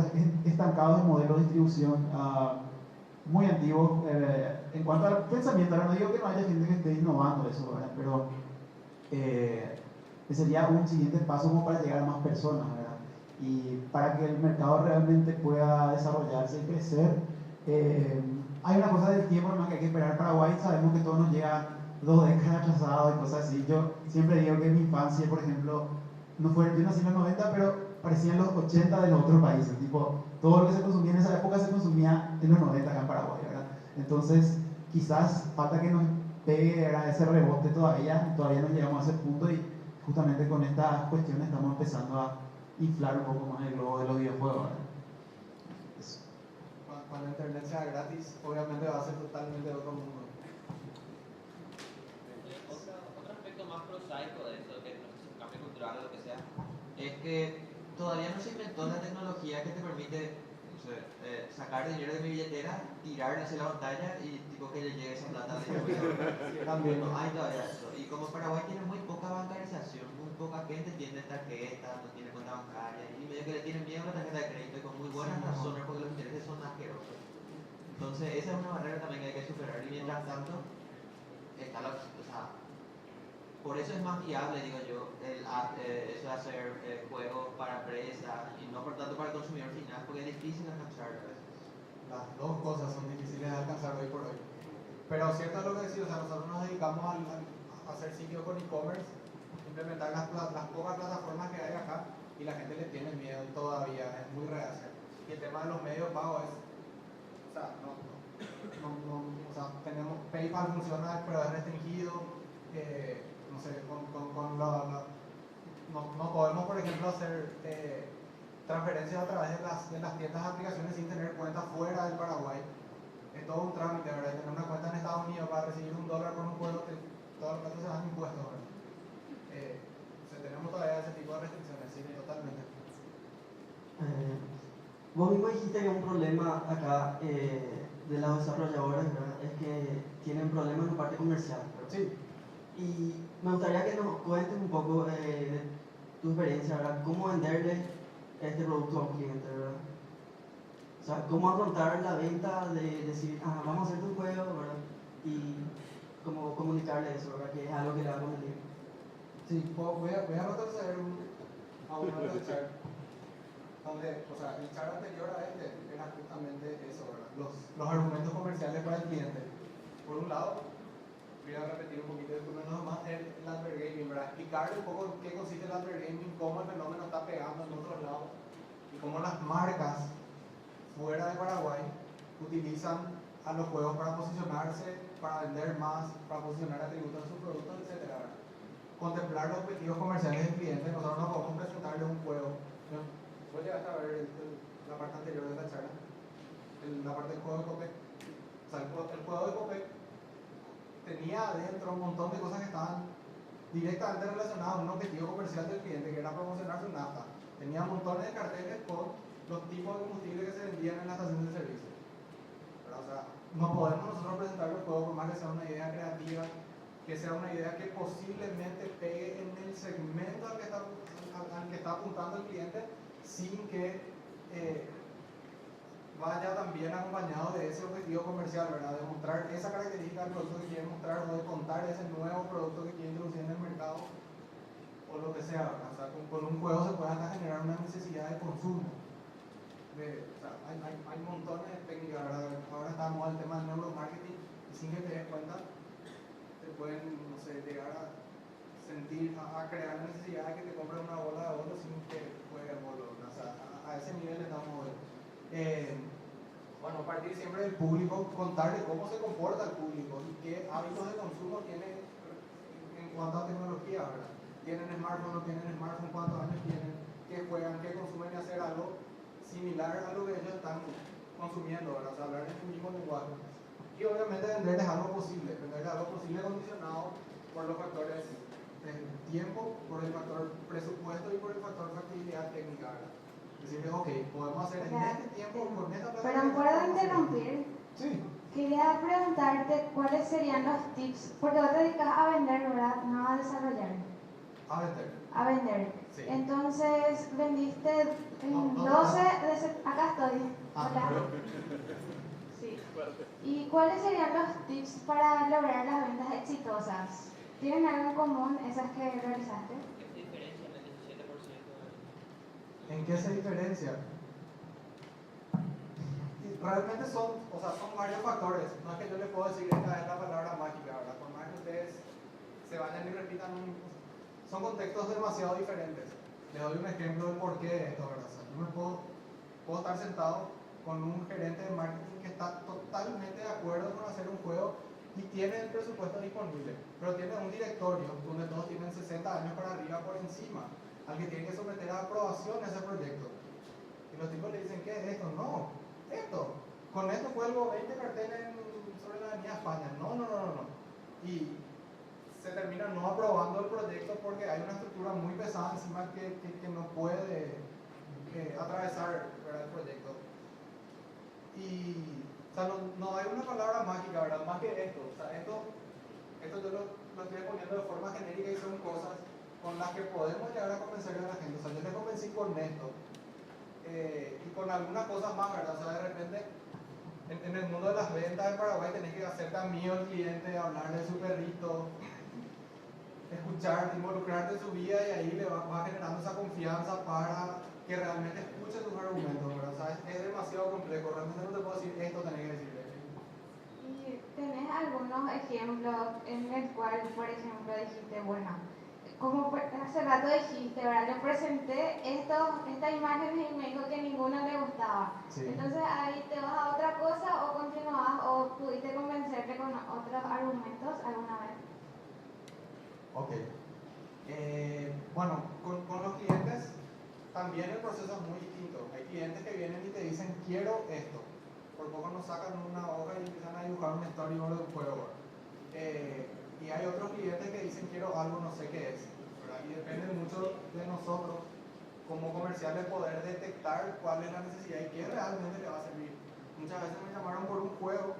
estancados en modelos de distribución muy antiguos en cuanto al pensamiento. Ahora no digo que no haya gente que esté innovando eso, ¿verdad? Pero sería un siguiente paso como para llegar a más personas, ¿verdad? Y para que el mercado realmente pueda desarrollarse y crecer, hay una cosa del tiempo nomás que hay que esperar. Paraguay sabemos que todo nos llega 2 décadas atrasado y cosas así. Yo siempre digo que en mi infancia, por ejemplo, yo nací en los 90, pero parecían los 80 de los otros países. Tipo, todo lo que se consumía en esa época se consumía en los 90 acá en Paraguay, ¿verdad? Entonces, quizás falta que nos pegue, ¿verdad?, ese rebote todavía no llegamos a ese punto y justamente con estas cuestiones estamos empezando a inflar un poco más el globo de los videojuegos, ¿verdad? Eso. Cuando Internet sea gratis, obviamente va a ser totalmente otro mundo. Otro aspecto más prosaico de eso, que no sé si es un cambio cultural o lo que sea, es que todavía no se inventó la tecnología que te permite, no sé, sacar dinero de mi billetera, tirarle hacia la pantalla y tipo que le llegue esa plata de También. no hay todavía eso. Y como Paraguay tiene muy poca bancarización, muy poca gente tiene tarjeta, no tiene cuenta bancaria, y medio que le tienen miedo a la tarjeta de crédito y con muy buenas razones porque los intereses son asquerosos. Entonces esa es una barrera también que hay que superar y mientras tanto está la, o sea, por eso es más viable, digo yo, eso de hacer juegos para empresas y no por tanto para el consumidor final, porque es difícil alcanzar a veces. Las dos cosas son difíciles de alcanzar hoy por hoy. Pero cierto es lo que decís, o sea, nosotros nos dedicamos a hacer sitios con e-commerce. implementar las pocas plataformas que hay acá y la gente le tiene miedo todavía, es muy reacia. Y el tema de los medios pagos es, o sea, o sea, tenemos PayPal funciona, pero es restringido, no sé, no podemos, por ejemplo, hacer transferencias a través de las tiendas de aplicaciones sin tener cuenta fuera del Paraguay. Es todo un trámite, ¿verdad? Tener una cuenta en Estados Unidos para recibir $1 por un juego, todos los platos se dan impuestos, ¿verdad? O sea, tenemos todavía ese tipo de restricciones, sí, totalmente. Vos mismo dijiste que un problema acá de los desarrolladores, ¿verdad? Es que tienen problemas en la parte comercial, ¿verdad? Sí. Y me gustaría que nos cuentes un poco de tu experiencia, ¿verdad? ¿Cómo venderle este producto a un cliente, ¿verdad? O sea, ¿cómo afrontar la venta de decir, vamos a hacer tu juego, ¿verdad? Y cómo comunicarle eso, ¿verdad? Que es algo que le va a convenir. Sí, voy a retroceder a uno de los chats, donde, o sea, el chat anterior a este era justamente eso, ¿verdad? Los argumentos comerciales para el cliente. Por un lado, voy a repetir un poquito de menos más el advergaming, ¿verdad? Explicarle un poco qué consiste el advergaming, cómo el fenómeno está pegando en otros lados y cómo las marcas fuera de Paraguay utilizan a los juegos para posicionarse, para vender más, para posicionar atributos de sus productos, etc. Contemplar los objetivos comerciales del cliente. Nosotros no podemos presentarle un juego. Vos llegaste a ver la parte anterior de la charla, la parte del juego de Copec. O sea, el juego de Copec tenía adentro un montón de cosas que estaban directamente relacionadas a un objetivo comercial del cliente, que era promocionar su nafta. Tenía montones de carteles con los tipos de combustible que se vendían en la estación de servicio. Pero, o sea, no podemos nosotros presentar el juego por más que sea una idea creativa, que sea una idea que posiblemente pegue en el segmento al que está apuntando el cliente, sin que vaya también acompañado de ese objetivo comercial, ¿verdad? De mostrar esa característica del producto que quiere mostrar o de contar ese nuevo producto que quiere introducir en el mercado o lo que sea, ¿verdad? O sea, con un juego se puede hasta generar una necesidad de consumo. O sea, hay montones de técnicas, ¿verdad? Ahora estamos al tema del neuromarketing y sin que te des cuenta te pueden, no sé, llegar a sentir, a crear la necesidad de que te compres una bola de oro sin que juegues bolo. O sea, a ese nivel estamos hoy. Bueno, partir siempre del público, contarle cómo se comporta el público y qué hábitos de consumo tiene en cuanto a tecnología, ¿verdad? ¿Tienen smartphone o tienen smartphone? ¿Cuántos años tienen? ¿Qué juegan? ¿Qué consumen? Y hacer algo similar a lo que ellos están consumiendo, ¿verdad? O sea, hablar en el mismo lenguaje. Y obviamente venderles algo posible condicionado por los factores del tiempo, por el factor presupuesto y por el factor factibilidad técnica, ¿verdad? Decirles, ok, podemos hacer en este tiempo con esta plataforma. Pero puedo interrumpir. Sí. Quería preguntarte cuáles serían los tips, porque vos te dedicas a vender, ¿verdad? No a desarrollar. A vender. A vender. Sí. Entonces, vendiste en No, 12 acá estoy. Ah, Hola. perdón. Sí. ¿Y cuáles serían los tips para lograr las ventas exitosas? ¿Tienen algo en común esas que realizaste? ¿Qué diferencia en el 17%? ¿En qué se diferencia? Realmente son varios factores. No es que yo les puedo decir esta es la palabra mágica, ¿verdad? Por más que ustedes se vayan y repitan son contextos demasiado diferentes. Les doy un ejemplo del porqué de esto, ¿verdad? O sea, yo me puedo estar sentado con un gerente de marketing que está totalmente de acuerdo con hacer un juego y tiene el presupuesto disponible, pero tiene un directorio donde todos tienen 60 años para arriba por encima, al que tiene que someter a aprobación ese proyecto. Y los tipos le dicen, ¿qué es esto? No, esto. Con esto cuelgo 20 carteles sobre la avenida España. No. Y se termina no aprobando el proyecto porque hay una estructura muy pesada encima que no puede atravesar, ¿verdad?, el proyecto. Y o sea, no hay una palabra mágica, ¿verdad? Más que esto. O sea, esto yo lo estoy poniendo de forma genérica y son cosas con las que podemos llegar a convencer a la gente. O sea, yo te convencí con esto. Y con algunas cosas más, ¿verdad? O sea, de repente, en el mundo de las ventas en Paraguay tenés que hacerte amigo al cliente, hablarle de su perrito, escuchar, involucrarte en su vida y ahí le va generando esa confianza para que realmente escuche tus argumentos, ¿verdad? O sea, es demasiado complejo, realmente no te puedo decir esto, tenés que decirle. ¿Y tenés algunos ejemplos en el cual, por ejemplo, dijiste, bueno, como hace rato dijiste, ¿verdad? Le presenté estas imágenes y me dijo que ninguna le gustaba. Sí. Entonces ahí te vas a otra cosa o continuabas o pudiste convencerte con otros argumentos alguna vez. Ok. Bueno, con los clientes también el proceso es muy distinto. Hay clientes que vienen y te dicen, quiero esto. Por poco nos sacan una hoja y empiezan a dibujar un storyboard de un juego. Y hay otros clientes que dicen, quiero algo, no sé qué es. ¿Verdad? Y depende mucho de nosotros, como comerciales, poder detectar cuál es la necesidad y qué realmente le va a servir. Muchas veces me llamaron por un juego,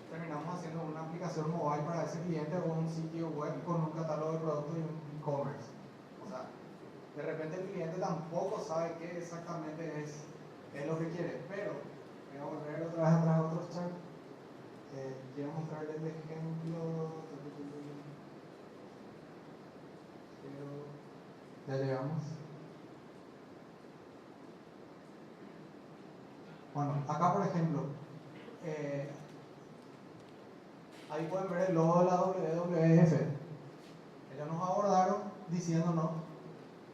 terminamos haciendo una aplicación mobile para ese cliente o un sitio web con un catálogo de productos y un e-commerce. O sea, de repente el cliente tampoco sabe qué exactamente es lo que quiere, pero voy a volver otra vez atrás a otros charts. Quiero mostrarles el ejemplo. Ya llegamos. Bueno, acá por ejemplo, ahí pueden ver el logo de la WWF. Ellos nos abordaron diciéndonos,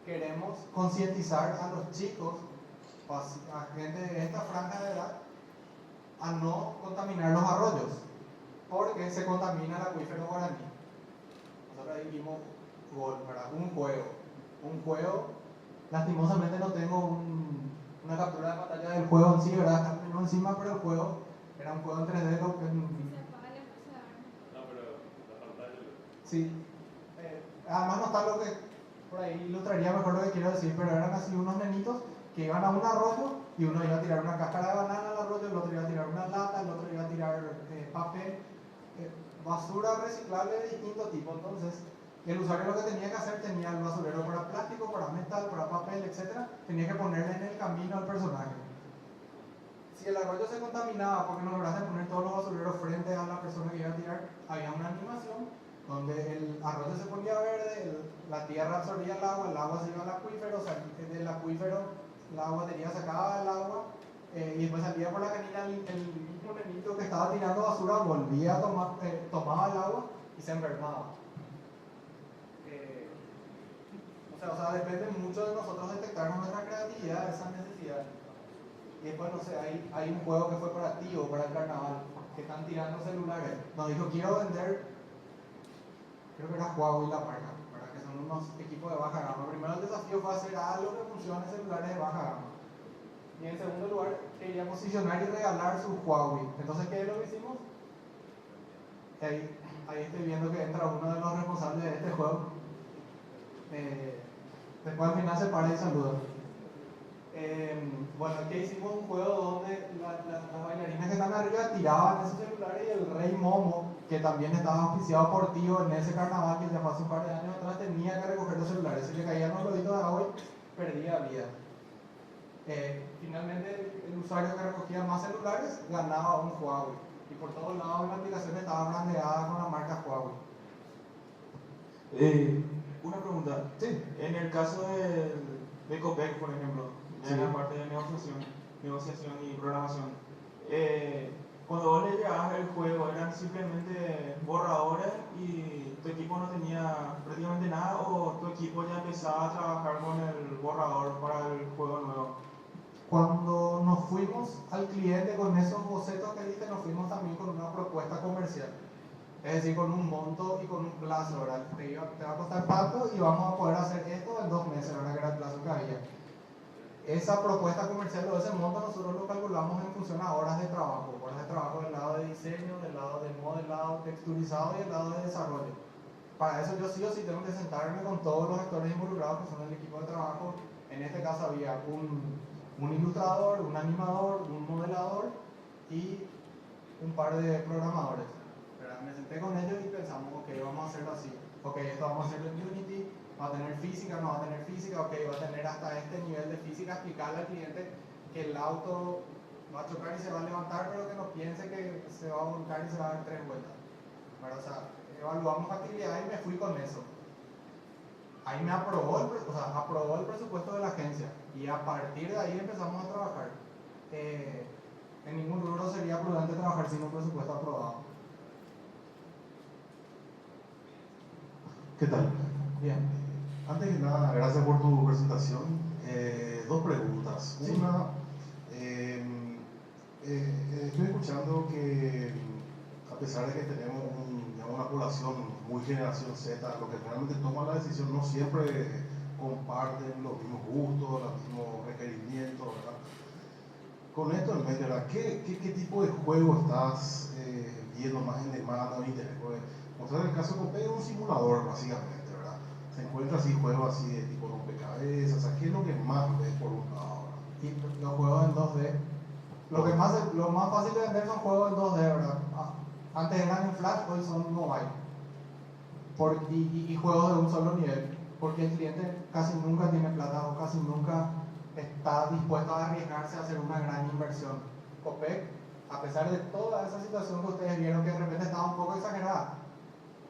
queremos concientizar a los chicos, a gente de esta franja de edad, a no contaminar los arroyos, porque se contamina el acuífero guaraní. Nosotros ahí vimos un juego, lastimosamente no tengo una captura de pantalla del juego en sí, ¿verdad? Está primero encima, pero el juego era un juego en 3D, No, pero la pantalla. sí. Además no está lo que, por ahí ilustraría mejor lo que quiero decir, pero eran así unos nenitos que iban a un arroyo y uno iba a tirar una cáscara de banana al arroyo, el otro iba a tirar una lata, el otro iba a tirar papel, basura reciclable de distinto tipo. Entonces, el usuario lo que tenía que hacer, tenía el basurero para plástico, para metal, para papel, etc. Tenía que ponerle en el camino al personaje. Si el arroyo se contaminaba porque no lograste poner todos los basureros frente a la persona que iba a tirar, había una animación donde el arroyo se ponía verde, la tierra absorbía el agua se iba al acuífero, o sea, del acuífero la batería sacaba el agua y después salía por la canilla el mismo nenito que estaba tirando basura, volvía a tomaba el agua y se enfermaba. O sea, depende mucho de nosotros detectar nuestra creatividad, esa necesidad. Y después, no sé, hay un juego que fue para ti o para el carnaval, que están tirando celulares. Nos dijo, quiero vender, creo que era Huawei la marca, ¿verdad? Que son unos equipos de baja gama. Primero el desafío fue hacer algo que funcione en celulares de baja gama. Y en segundo lugar, quería posicionar y regalar su Huawei. Entonces, ¿qué es lo que hicimos? Ahí estoy viendo que entra uno de los responsables de este juego. Después al final se para y saluda. Bueno, aquí hicimos un juego donde las bailarinas que están arriba tiraban esos celulares y el rey Momo, que también estaba auspiciado por Tío en ese carnaval que ya fue hace un par de años atrás, tenía que recoger los celulares. Si le caían los gloditos de agua, perdía vida. Finalmente el usuario que recogía más celulares ganaba un Huawei. Y por todos lados la aplicación estaba brandeada con la marca Huawei. Una pregunta. Sí. En el caso de Copec, por ejemplo, en la parte de negociación y programación, cuando vos le llevabas el juego, ¿eran simplemente borradores y tu equipo no tenía prácticamente nada, o tu equipo ya empezaba a trabajar con el borrador para el juego nuevo? Cuando nos fuimos al cliente con esos bocetos que diste, nos fuimos también con una propuesta comercial. Es decir, con un monto y con un plazo, ¿verdad? Te va a costar tanto y vamos a poder hacer esto en 2 meses, ¿verdad? Que era el plazo que había. Esa propuesta comercial o ese monto nosotros lo calculamos en función a horas de trabajo del lado de diseño, del lado de modelado, texturizado y del lado de desarrollo. Para eso yo sí o sí tengo que sentarme con todos los actores involucrados que son el equipo de trabajo. En este caso había un ilustrador, un animador, un modelador y un par de programadores. Me senté con ellos y pensamos, ok, vamos a hacerlo así. Ok, esto vamos a hacerlo en Unity, va a tener física, no va a tener física, ok, va a tener hasta este nivel de física, explicarle al cliente que el auto va a chocar y se va a levantar, pero que no piense que se va a volcar y se va a dar 3 vueltas. Bueno, o sea, evaluamos factibilidad y me fui con eso. Ahí me aprobó el presupuesto de la agencia y a partir de ahí empezamos a trabajar. En ningún rubro sería prudente trabajar sin un presupuesto aprobado. ¿Qué tal? Bien. Antes que nada, gracias por tu presentación. Dos preguntas. Sí. Una, estoy escuchando que a pesar de que tenemos una población muy generación Z, lo que realmente toma la decisión no siempre comparten los mismos gustos, los mismos requerimientos, ¿verdad? Con esto en mente, ¿verdad? ¿Qué tipo de juego estás viendo más en demanda o interés? Porque, mostrar el caso de Copé es un simulador, básicamente, ¿verdad? Se encuentra así juegos así de tipo rompecabezas, o sea, ¿qué es lo que más ves por un lado? Y los juegos en 2D. Lo más fácil de vender son juegos en 2D, ¿verdad? Antes eran en Flash, hoy son mobile. Y juegos de un solo nivel. Porque el cliente casi nunca tiene plata o casi nunca está dispuesto a arriesgarse a hacer una gran inversión. Copec, a pesar de toda esa situación que ustedes vieron que de repente estaba un poco exagerada,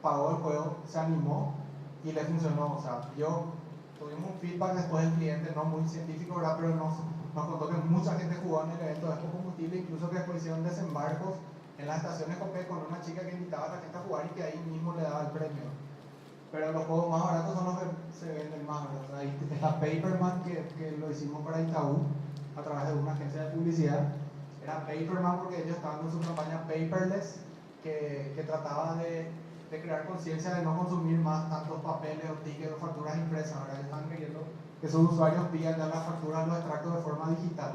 pagó el juego, se animó y le funcionó. O sea, tuvimos un feedback después del cliente, no muy científico, ¿verdad? Pero nos contó que mucha gente jugó en el evento de Expo Combustible, incluso que después hicieron desembarcos en las estaciones Copec con una chica que invitaba a la gente a jugar y que ahí mismo le daba el premio. Pero los juegos más baratos son los que se venden más, ¿verdad? Ahí está Paperman, que lo hicimos para Itaú a través de una agencia de publicidad. Era Paperman porque ellos estaban con su campaña Paperless, que trataba de crear conciencia de no consumir más tantos papeles o tickets o facturas impresas. Ahora ellos estaban queriendo que sus usuarios pidan ya las facturas, los extractos de forma digital.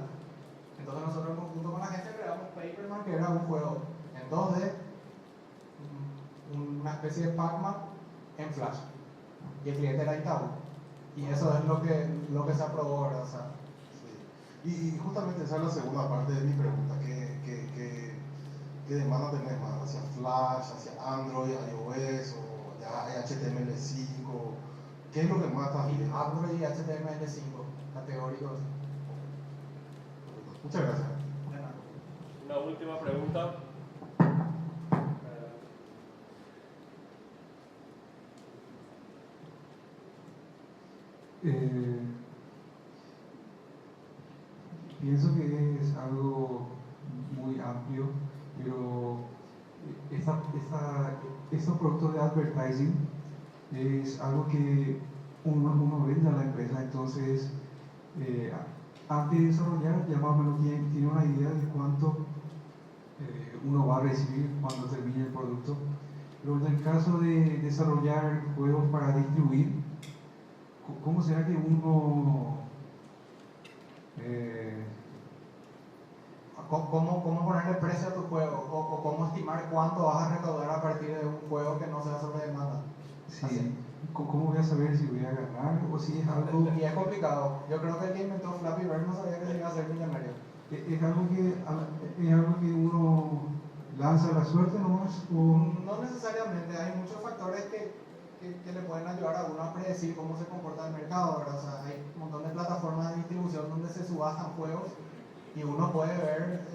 Entonces nosotros en conjunto con la agencia creamos Paperman, que era un juego en 2D, una especie de Pac-Man en Flash. Y el cliente era Itaú. Y eso es lo que se aprobó, ¿verdad? O sea, sí. Y justamente esa es la segunda parte de mi pregunta. ¿Qué demanda tenés más? ¿Hacia Flash, hacia Android, iOS o ya HTML5? ¿Qué es lo que más estás viendo? Android y HTML5, categóricos. Muchas gracias. Una última pregunta. Pienso que es algo muy amplio, pero estos productos de advertising es algo que uno vende a la empresa, entonces antes de desarrollar ya más o menos tiene una idea de cuánto uno va a recibir cuando termine el producto. Pero en el caso de desarrollar juegos para distribuir, ¿cómo será que uno ¿Cómo ponerle precio a tu juego? O cómo estimar cuánto vas a recaudar a partir de un juego que no sea sobre demanda? sí, ¿cómo voy a saber si voy a ganar o si es algo? Y es complicado. Yo creo que el que inventó Flappy Bird no sabía que se iba a hacer millonario. ¿Es algo que uno lanza a la suerte nomás? No necesariamente, hay muchos factores que le pueden ayudar a uno a predecir cómo se comporta el mercado, ¿verdad? O sea, hay un montón de plataformas de distribución donde se subastan juegos y uno puede ver,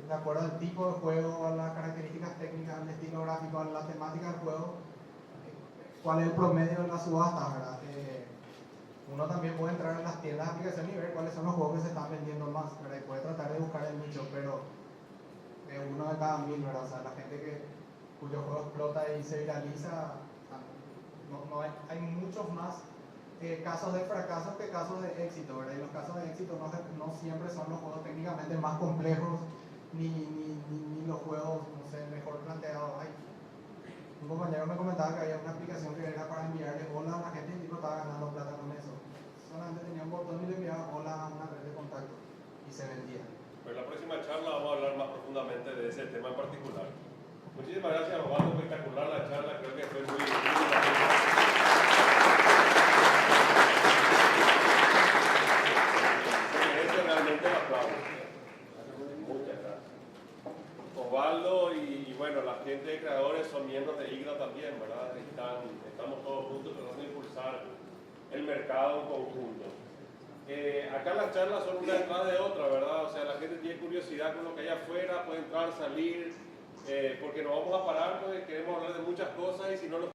de acuerdo al tipo de juego, a las características técnicas, al estilo gráfico, a la temática del juego, cuál es el promedio de la subasta, ¿verdad? Uno también puede entrar en las tiendas de aplicación y ver cuáles son los juegos que se están vendiendo más, ¿verdad? Y puede tratar de buscar el nicho, pero de uno de cada 1000, ¿verdad? O sea, la gente cuyo juego explota y se viraliza, hay muchos más casos de fracaso que casos de éxito, ¿verdad? Y los casos de éxito no siempre son los juegos técnicamente más complejos, ni los juegos, no sé, mejor planteados. Un compañero me comentaba que había una aplicación que era para enviarle hola a la gente y el tipo estaba ganando plata con eso. Solamente tenía un botón y le enviaba hola a una red de contacto y se vendía. Pero en la próxima charla vamos a hablar más profundamente de ese tema en particular. Muchísimas gracias, Osvaldo, espectacular la charla, creo que fue muy realmente el aplauso. Muchas gracias. Osvaldo y bueno, la gente de creadores son miembros de IGRA también, ¿verdad? Estamos todos juntos tratando de impulsar el mercado en conjunto. Acá las charlas son una detrás de otra, ¿verdad? O sea, la gente tiene curiosidad con lo que hay afuera, puede entrar, salir, porque nos vamos a parar, pues queremos hablar de muchas cosas y si no nos